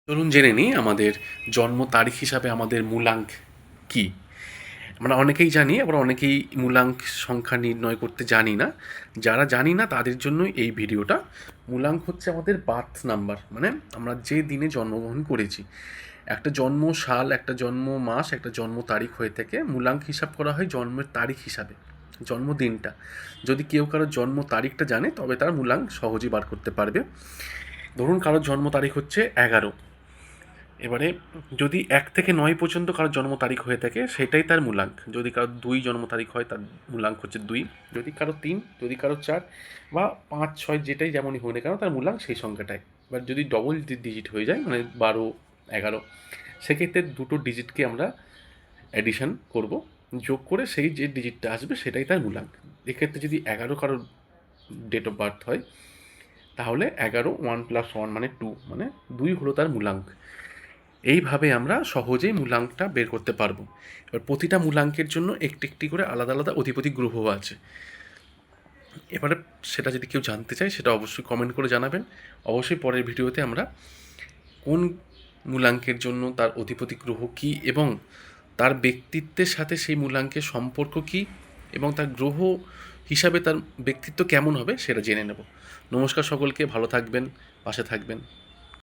চলুন জেনে নিই আমাদের জন্ম তারিখ হিসাবে আমাদের মূলাঙ্ক কী। আমরা অনেকেই জানি, আবার অনেকেই মূলাঙ্ক সংখ্যা নির্ণয় করতে জানি না। যারা জানি না তাদের জন্যই এই ভিডিওটা। মূলাঙ্ক হচ্ছে আমাদের বার্থ নাম্বার, মানে আমরা যে দিনে জন্মগ্রহণ করেছি। একটা জন্ম সাল, একটা জন্ম মাস, একটা জন্ম তারিখ হয়ে থাকে। মূলাঙ্ক হিসাব করা হয় জন্মের তারিখ হিসাবে, জন্মদিনটা। যদি কেউ কারোর জন্ম তারিখটা জানে তবে তার মূলাঙ্ক সহজেই বার করতে পারবে। ধরুন কারোর জন্ম তারিখ হচ্ছে 11, এবারে যদি 1 থেকে 9 পর্যন্ত কারোর জন্ম তারিখ হয়ে থাকে সেটাই তার মূলাঙ্ক। যদি কারোর 2 জন্ম তারিখ হয় তার মূলাঙ্ক হচ্ছে 2, যদি কারোর 3, যদি কারোর 4 বা 5, 6 যেটাই যেমনই হোক না কেন তার মূলাঙ্ক সেই সংখ্যাটাই। এবার যদি ডবল ডিজিট হয়ে যায়, মানে 12, 11, সেক্ষেত্রে দুটো ডিজিটকে আমরা অ্যাডিশন করব, যোগ করে সেই যে ডিজিটটা আসবে সেটাই তার মূলাঙ্ক। এক্ষেত্রে যদি 11 কারোর ডেট অফ বার্থ হয় তাহলে 11 1 + 1 মানে 2, মানে 2 হলো তার মূলাঙ্ক। এইভাবে আমরা সহজেই মূলাঙ্কটা বের করতে পারবো। এবার প্রতিটা মূলাঙ্কের জন্য একটি একটি করে আলাদা আলাদা অধিপতি গ্রহ আছে। এবারে সেটা যদি কেউ জানতে চায় সেটা অবশ্যই কমেন্ট করে জানাবেন। অবশ্যই পরের ভিডিওতে আমরা কোন মূলাঙ্কের জন্য তার অধিপতি গ্রহ কী এবং তার ব্যক্তিত্বের সাথে সেই মূলাঙ্কের সম্পর্ক কী এবং তার গ্রহ হিসাবে তার ব্যক্তিত্ব কেমন হবে সেটা জেনে নেব। নমস্কার সকলকে, ভালো থাকবেন, পাশে থাকবেন।